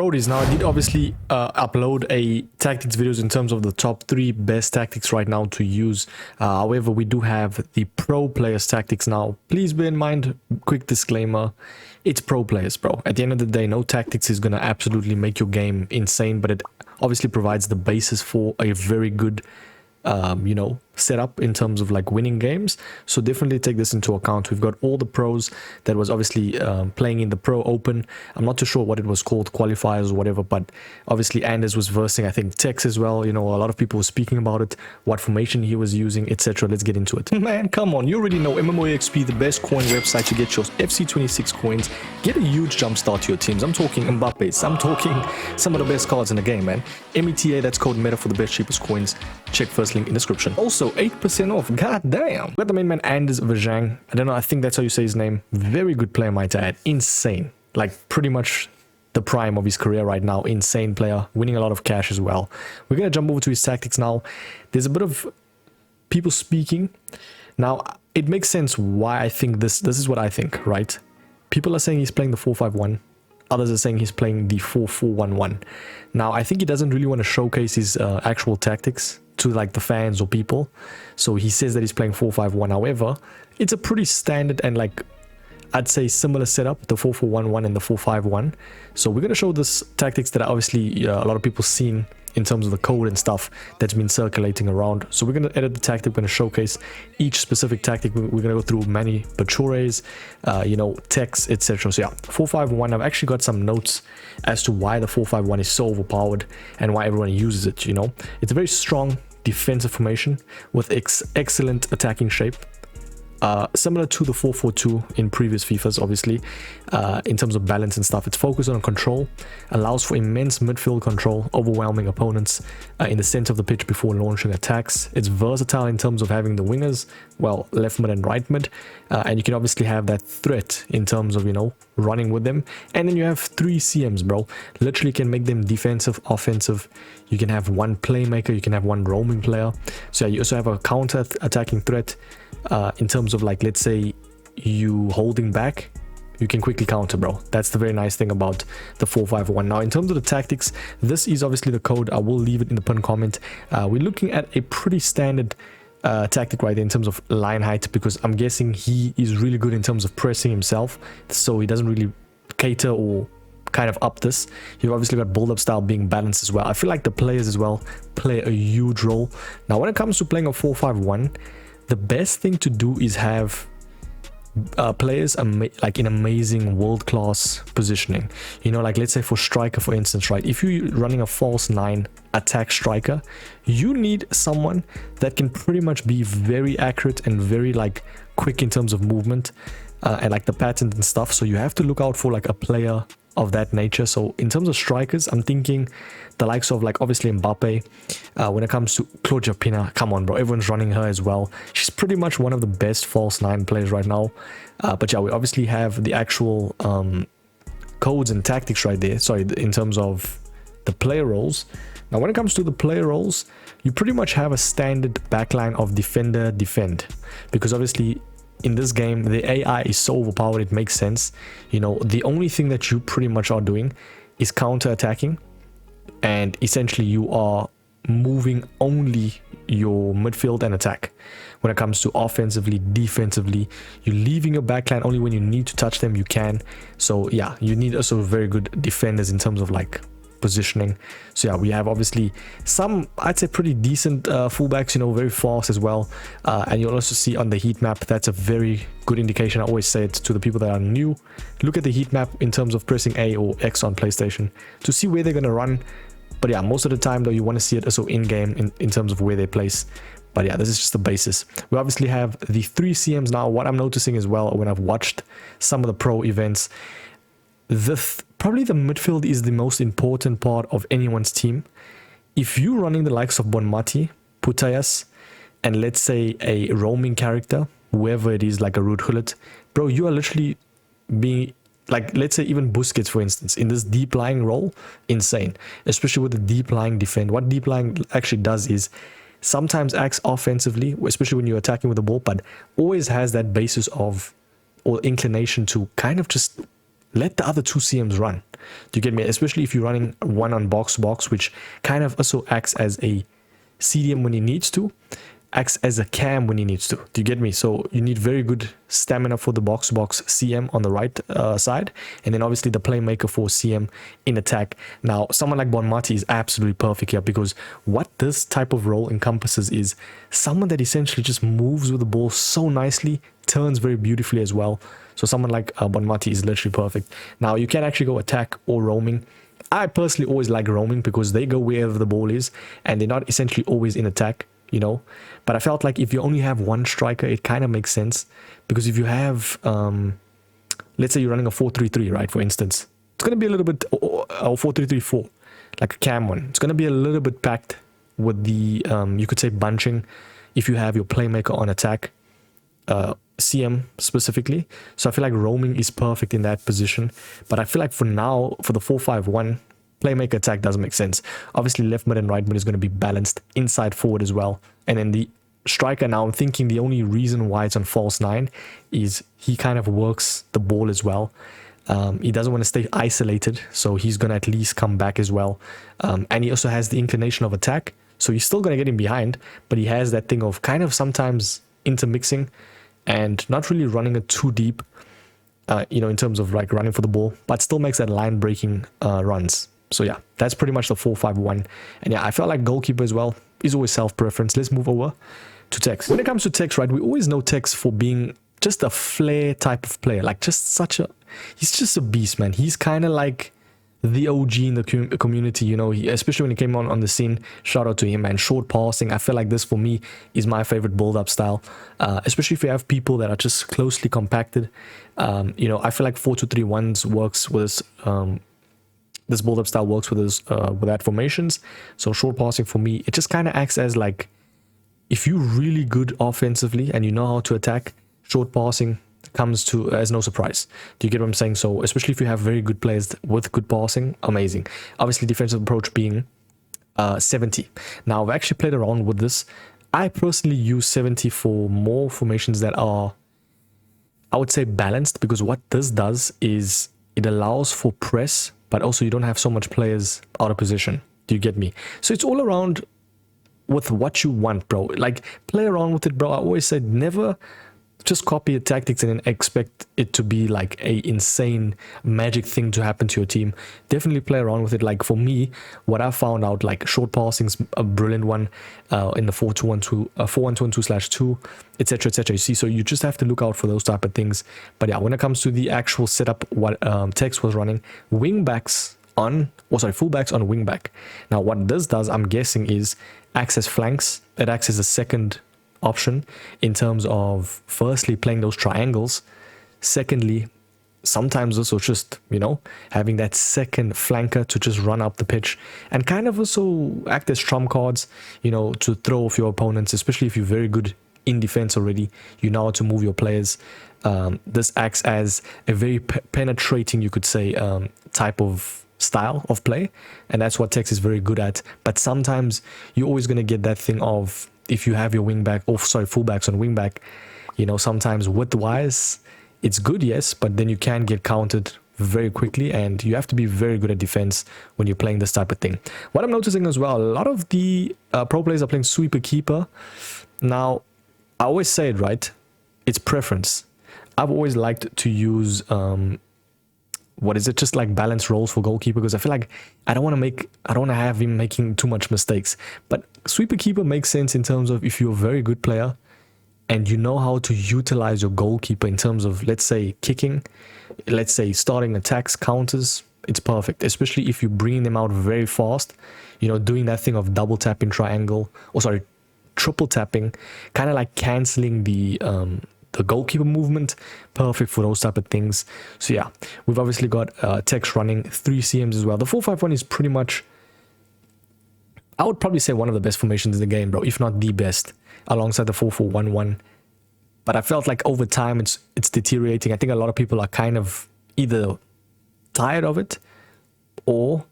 Brodies, now I did obviously upload a tactics videos in terms of the top 3 best tactics right now to use. However, we do have the pro players tactics now. Please bear in mind, quick disclaimer, it's pro players, bro. At the end of the day, no tactics is going to absolutely make your game insane, but it obviously provides the basis for a very good you know, setup in terms of like winning games. So definitely take this into account. We've got all the pros that was obviously playing in the Pro Open. I'm not too sure what it was called, qualifiers or whatever, but obviously Anders was versing, I think, Tekkz as well. You know, a lot of people were speaking about it, what formation he was using, etc. Let's get into it. Man, come on, you already know MMOEXP, the best coin website to get your FC26 coins. Get a huge jump start to your teams. I'm talking Mbappe's, I'm talking some of the best cards in the game, man. META, that's code meta for the best cheapest coins. Check first link in description. Also 8% off, god damn. Got the main man Anders Vejrgang. I don't know, I think that's how you say his name. Very good player, might I add. Insane, like pretty much the prime of his career right now. Insane player, winning a lot of cash as well. We're gonna jump over to his tactics now. There's a bit of people speaking now. It makes sense why I think this is what I think, right? People are saying he's playing the 4-5-1. Others are saying he's playing the 4-4-1-1. Now I think he doesn't really want to showcase his actual tactics to like the fans or people, so he says that he's playing 4-5-1. However, it's a pretty standard and like I'd say similar setup, the 4-4-1-1 and the 4-5-1. So we're going to show this tactics that obviously a lot of people seen in terms of the code and stuff that's been circulating around. So we're going to edit the tactic, we're going to showcase each specific tactic. We're going to go through Manny Bachoore's, you know, Tekkz, etc. So yeah, 4-5-1, I've actually got some notes as to why the 4-5-1 is so overpowered and why everyone uses it, you know. It's a very strong defensive formation with excellent attacking shape. Similar to the 4-4-2 in previous FIFAs, obviously, in terms of balance and stuff. It's focused on control, allows for immense midfield control, overwhelming opponents in the center of the pitch before launching attacks. It's versatile in terms of having the wingers, well, left mid and right mid, and you can obviously have that threat in terms of, you know, running with them. And then you have 3 CMs, bro. Literally can make them defensive, offensive. You can have 1 playmaker, you can have 1 roaming player. So yeah, you also have a counter attacking threat. In terms of like, let's say you holding back, you can quickly counter, bro. That's the very nice thing about the 4-5-1. Now in terms of the tactics, this is obviously the code. I will leave it in the pinned comment. We're looking at a pretty standard tactic right there in terms of line height, because I'm guessing he is really good in terms of pressing himself, so he doesn't really cater or kind of up this. You've obviously got build-up style being balanced as well. I feel like the players as well play a huge role. Now when it comes to playing a 4-5-1, the best thing to do is have players like in amazing world-class positioning. You know, like let's say for striker, for instance, right? If you're running a false 9 attack striker, you need someone that can pretty much be very accurate and very like quick in terms of movement and like the patterns and stuff. So you have to look out for like a player of that nature. So in terms of strikers, I'm thinking the likes of like obviously Mbappe. When it comes to KUG3L, come on, bro, everyone's running her as well. She's pretty much one of the best false 9 players right now. But yeah, we obviously have the actual codes and tactics right there. Sorry, in terms of the player roles. Now when it comes to the player roles, you pretty much have a standard backline of defender, defend, because obviously in this game the AI is so overpowered, it makes sense. You know, the only thing that you pretty much are doing is counter attacking, and essentially you are moving only your midfield and attack. When it comes to offensively, defensively, you're leaving your backline only when you need to touch them, you can. So yeah, you need also very good defenders in terms of like positioning. So yeah, we have obviously some, I'd say, pretty decent fullbacks, you know, very fast as well. And you'll also see on the heat map, that's a very good indication. I always say it to the people that are new. Look at the heat map in terms of pressing A or X on PlayStation to see where they're going to run. But yeah, most of the time though, you want to see it also in-game in terms of where they place. But yeah, this is just the basis. We obviously have the 3 CMs now. What I'm noticing as well when I've watched some of the pro events, probably the midfield is the most important part of anyone's team. If you're running the likes of Bonmati, Putayas, and let's say a roaming character, whoever it is, like a Ruud Gullit, bro, you are literally being like, let's say even Busquets, for instance, in this deep lying role, insane. Especially with the deep lying defend. What deep lying actually does is sometimes acts offensively, especially when you're attacking with the ball, but always has that basis of or inclination to kind of just let the other 2 CMs run. Do you get me? Especially if you're running one on box to box, which kind of also acts as a CDM when he needs to, acts as a cam when he needs to. Do you get me? So you need very good stamina for the box to box CM on the right side, and then obviously the playmaker for CM in attack. Now someone like Bonmati is absolutely perfect here, because what this type of role encompasses is someone that essentially just moves with the ball so nicely, turns very beautifully as well. So someone like Bonmati is literally perfect. Now you can actually go attack or roaming. I personally always like roaming because they go wherever the ball is and they're not essentially always in attack, you know. But I felt like if you only have one striker, it kind of makes sense, because if you have let's say you're running a 4-3-3, right, for instance, it's going to be a little bit, or 4-3-3-4, like a cam one, it's going to be a little bit packed with the you could say bunching if you have your playmaker on attack, CM specifically. So I feel like roaming is perfect in that position. But I feel like for now, for the 4-5-1, playmaker attack doesn't make sense. Obviously left mid and right mid is going to be balanced, inside forward as well. And then the striker, now I'm thinking the only reason why it's on false 9 is he kind of works the ball as well. He doesn't want to stay isolated, so he's going to at least come back as well. And he also has the inclination of attack, so he's still going to get him behind, but he has that thing of kind of sometimes intermixing and not really running it too deep, you know, in terms of like running for the ball, but still makes that line breaking runs. So yeah, that's pretty much the 4-5-1. And yeah, I felt like goalkeeper as well is always self-preference. Let's move over to Tekkz. When it comes to Tekkz, right, we always know Tekkz for being just a flair type of player, like just such a, he's just a beast, man. He's kind of like the OG in the community, you know, especially when he came on the scene. Shout out to him, man. Short passing, I feel like this for me is my favorite build-up style, especially if you have people that are just closely compacted. You know, I feel like 4-2-3-1s works with this build-up style works with this with that formations. So short passing for me, it just kind of acts as like, if you're really good offensively and you know how to attack, short passing comes to as no surprise. Do you get what I'm saying? So especially if you have very good players with good passing, amazing. Obviously defensive approach being 70. Now I've actually played around with this. I personally use 70 for more formations that are, I would say, balanced, because what this does is it allows for press, but also you don't have so much players out of position. Do you get me? So it's all around with what you want, bro. Like, play around with it, bro. I always said never just copy a tactics and then expect it to be like a insane magic thing to happen to your team. Definitely play around with it. Like for me, what I found out, like short passing's a brilliant one in the 4-2-1-2, 4-1-2-2/2, etc, etc. You see, so you just have to look out for those type of things. But yeah, when it comes to the actual setup, what Tekkz was running, fullbacks on wingback. Now what this does, I'm guessing, is acts as flanks. It acts as a second option in terms of firstly playing those triangles, secondly sometimes also just, you know, having that second flanker to just run up the pitch and kind of also act as trump cards, you know, to throw off your opponents, especially if you're very good in defense already, you know how to move your players. This acts as a very penetrating, you could say, type of style of play, and that's what Tekkz is very good at. But sometimes you're always going to get that thing of, if you have your fullbacks on wingback, you know, sometimes width-wise, it's good, yes, but then you can get countered very quickly, and you have to be very good at defense when you're playing this type of thing. What I'm noticing as well, a lot of the pro players are playing sweeper keeper. Now, I always say it, right? It's preference. I've always liked to use just like balance roles for goalkeeper, because I feel like I don't want to have him making too much mistakes. But sweeper keeper makes sense in terms of if you're a very good player and you know how to utilize your goalkeeper in terms of, let's say, kicking, let's say starting attacks, counters, it's perfect. Especially if you're bringing them out very fast, you know, doing that thing of double tapping triangle, triple tapping, kind of like canceling the goalkeeper movement. Perfect for those type of things. So yeah, we've obviously got Tekkz running 3 CMs as well. The 4-5-1 is pretty much, I would probably say, one of the best formations in the game, bro, if not the best, alongside the 4-4-1-1. But I felt like over time it's deteriorating. I think a lot of people are kind of either tired of it, or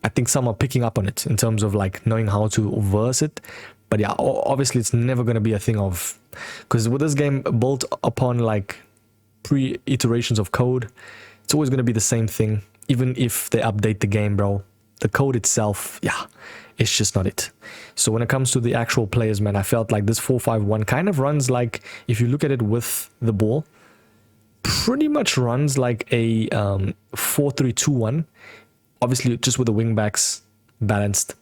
I think some are picking up on it in terms of like knowing how to verse it. But yeah, obviously it's never going to be a thing of, because with this game built upon like pre-iterations of code, it's always going to be the same thing. even if they update the game, bro, the code itself, yeah, it's just not it. So when it comes to the actual players, man, I felt like this 4-5-1 kind of runs like, if you look at it with the ball, pretty much runs like a 4-3-2-1. Obviously, just with the wing backs balanced.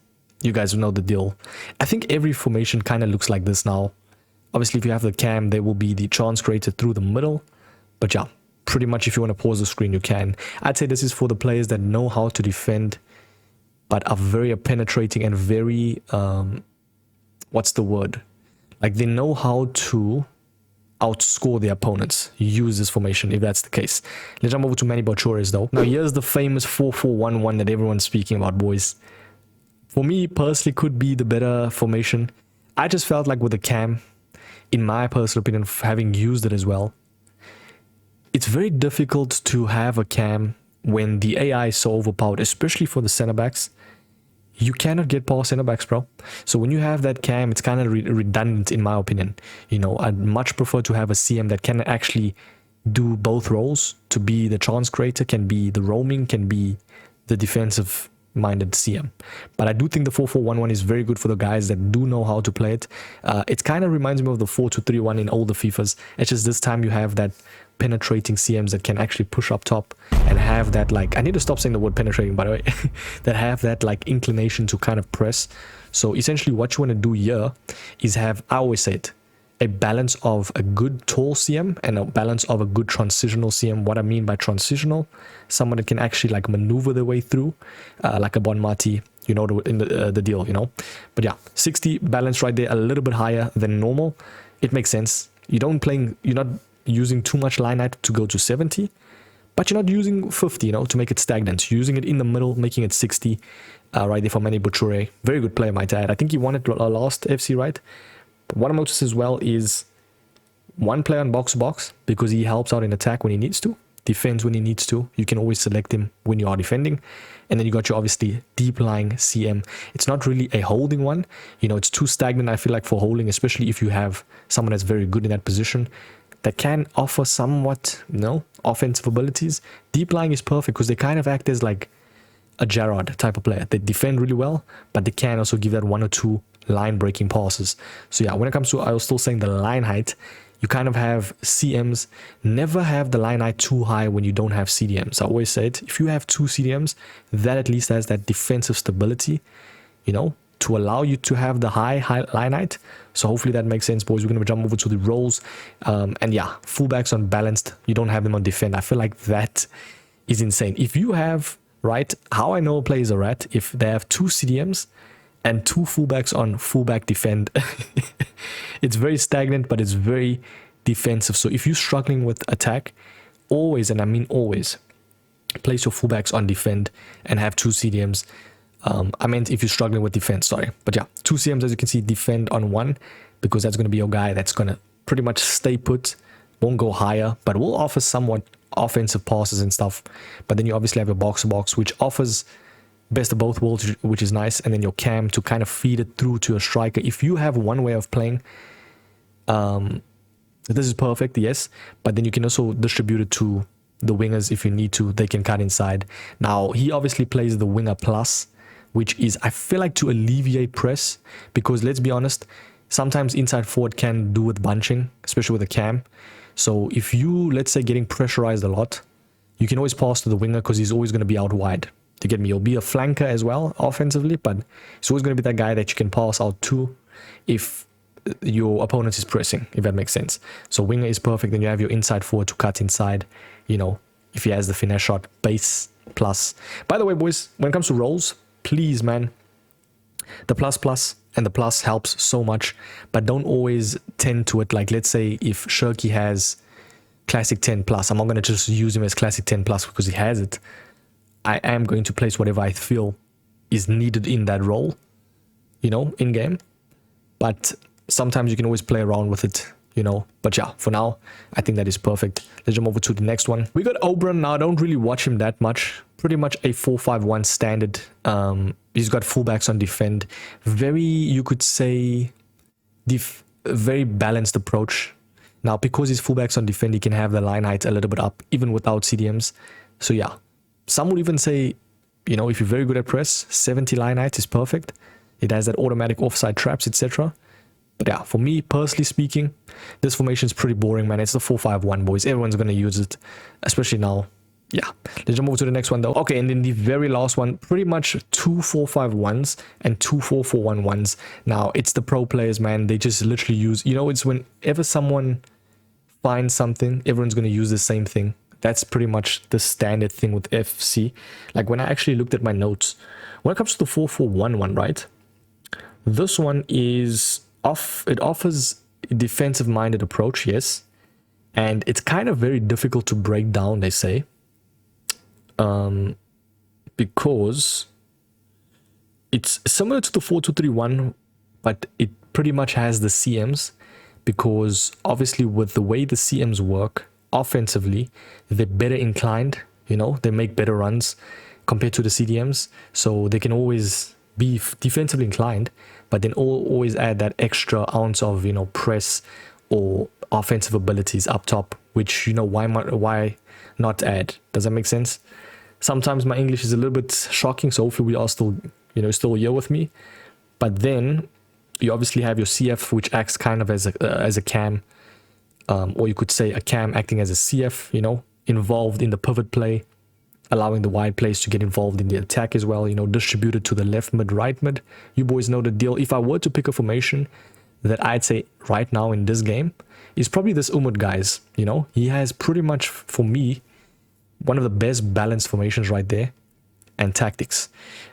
You guys know the deal. I think every formation kind of looks like this now. Obviously, if you have the cam, there will be the chance created through the middle. But yeah, pretty much if you want to pause the screen, you can. I'd say this is for the players that know how to defend, but are very penetrating and very, what's the word? Like they know how to outscore their opponents. Use this formation if that's the case. Let's jump over to Manny Bures though. Now here's the famous 4-4-1-1 that everyone's speaking about, boys. For me personally, could be the better formation. I just felt like with the cam, in my personal opinion, having used it as well, it's very difficult to have a cam when the AI is so overpowered, especially for the center backs. You cannot get past center backs, bro. So when you have that cam, it's kind of redundant in my opinion. You know, I'd much prefer to have a CM that can actually do both roles, to be the chance creator, can be the roaming, can be the defensive minded CM. But I do think the 4-4-1-1 is very good for the guys that do know how to play it. It kind of reminds me of the 4-2-3-1 in older FIFAs. It's just this time you have that penetrating CMs that can actually push up top and have that, like, I need to stop saying the word penetrating, by the way, that have that like inclination to kind of press. So essentially what you want to do here is have, I always say it, a balance of a good tall CM and a balance of a good transitional CM. What I mean by transitional, someone that can actually like maneuver their way through, like a Bon Mati, you know, the deal, you know. But yeah, 60 balance right there, a little bit higher than normal. It makes sense. You're not using too much line height to go to 70, but you're not using 50, you know, to make it stagnant. You're using it in the middle, making it 60, right there for Manny Bures. Very good player, might add. I think he won it last FC, right? But what I noticed as well is one player on box to box, because he helps out in attack when he needs to, defends when he needs to. You can always select him when you are defending. And then you got your obviously deep lying CM. It's not really a holding one. You know, it's too stagnant, I feel like, for holding, especially if you have someone that's very good in that position that can offer somewhat, you know, offensive abilities. Deep lying is perfect because they kind of act as like a Gerrard type of player. They defend really well, but they can also give that one or two line breaking passes. So yeah, when it comes to, I was still saying the line height, you kind of have CMs, never have the line height too high when you don't have CDMs. I always said, if you have two CDMs, that at least has that defensive stability, you know, to allow you to have the high line height. So hopefully that makes sense, boys. We're going to jump over to the roles. And yeah, fullbacks unbalanced. You don't have them on defend. I feel like that is insane. If you have, right, how I know a player is a rat, if they have two CDMs and two fullbacks on fullback defend, it's very stagnant, but it's very defensive. So if you're struggling with attack, always, and I mean always, place your fullbacks on defend and have two CDMs. I meant if you're struggling with defense, sorry. But yeah, two CMs, as you can see, defend on one, because that's going to be your guy that's going to pretty much stay put, won't go higher, but will offer somewhat offensive passes and stuff. But then you obviously have your box-to-box, which offers best of both worlds, which is nice. And then your cam to kind of feed it through to your striker. If you have one way of playing, this is perfect, yes. But then you can also distribute it to the wingers if you need to. They can cut inside. Now, he obviously plays the winger plus, which is, I feel like, to alleviate press, because let's be honest, sometimes inside forward can do with bunching, especially with a cam. So if you, let's say, getting pressurized a lot, you can always pass to the winger because he's always going to be out wide. To get me, he'll be a flanker as well offensively, but he's always going to be that guy that you can pass out to if your opponent is pressing, if that makes sense. So winger is perfect. Then you have your inside forward to cut inside, you know, if he has the finesse shot, base plus. By the way, boys, when it comes to roles, please, man, the plus and the plus helps so much, but don't always tend to it. Like, let's say if Shirky has classic 10 plus, I'm not going to just use him as classic 10 plus because he has it. I am going to place whatever I feel is needed in that role, you know, in game. But sometimes you can always play around with it, you know. But yeah, for now, I think that is perfect. Let's jump over to the next one. We got Oberon now. I don't really watch him that much. Pretty much a 4-5-1 standard. He's got fullbacks on defend. Very, you could say, very balanced approach. Now, because his fullbacks on defend, he can have the line height a little bit up, even without CDMs. So yeah, Some would even say, you know, if you're very good at press, 70 line height is perfect. It has that automatic offside traps, etc. But yeah, for me, personally speaking, this formation is pretty boring, man. It's the 4-5-1, boys. Everyone's going to use it, especially now. Yeah, let's jump over to the next one, though. Okay, and then the very last one, pretty much 2 4-5-1s and 2 4-4-1-1s. Now, it's the pro players, man. They just literally use, you know, it's whenever someone finds something, everyone's going to use the same thing. That's pretty much the standard thing with FC. Like, when I actually looked at my notes, when it comes to the 4-4-1-1, right? This one is off. It offers a defensive-minded approach, yes. And it's kind of very difficult to break down, they say. Because it's similar to the 4-2-3-1, but it pretty much has the CMs, because obviously with the way the CMs work offensively, they're better inclined, you know, they make better runs compared to the CDMs, so they can always be defensively inclined, but then always add that extra ounce of, you know, press or offensive abilities up top, which, you know, why not add? Does that make sense? Sometimes my English is a little bit shocking, so hopefully we are still, you know, still here with me. But then you obviously have your CF, which acts kind of as a cam, or you could say a cam acting as a CF, you know, involved in the pivot play, allowing the wide plays to get involved in the attack as well, you know, distributed to the left mid, right mid. You boys know the deal. If I were to pick a formation that I'd say right now in this game is probably this Umut, guys. You know, he has pretty much, for me, one of the best balanced formations right there, and tactics,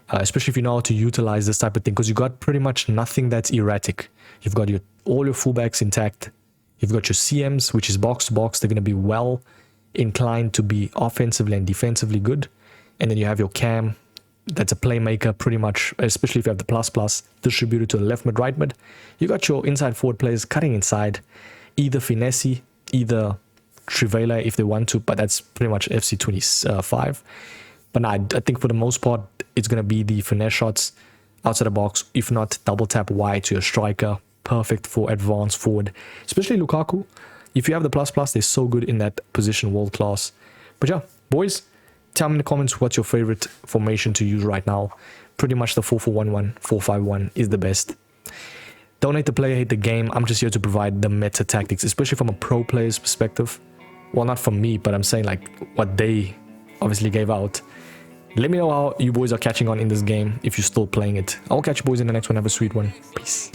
especially if you know how to utilize this type of thing, because you got pretty much nothing that's erratic. You've got all your fullbacks intact. You've got your CMs, which is box to box. They're going to be well inclined to be offensively and defensively good. And then you have your cam, that's a playmaker pretty much, especially if you have the plus distributed to the left mid, right mid. You got your inside forward players cutting inside, either finesse, either Trivela if they want to, but that's pretty much FC25. But nah, I think for the most part, it's going to be the finesse shots outside the box, if not double tap wide to your striker. Perfect for advanced forward, especially Lukaku. If you have the plus, they're so good in that position, world class. But yeah, boys, tell me in the comments what's your favorite formation to use right now. Pretty much the 4-4-1-1, 4-5-1 is the best. Don't hate the player, hate the game. I'm just here to provide the meta tactics, especially from a pro player's perspective. Well, not from me, but I'm saying like what they obviously gave out. Let me know how you boys are catching on in this game, if you're still playing it. I'll catch you boys in the next one. Have a sweet one. Peace.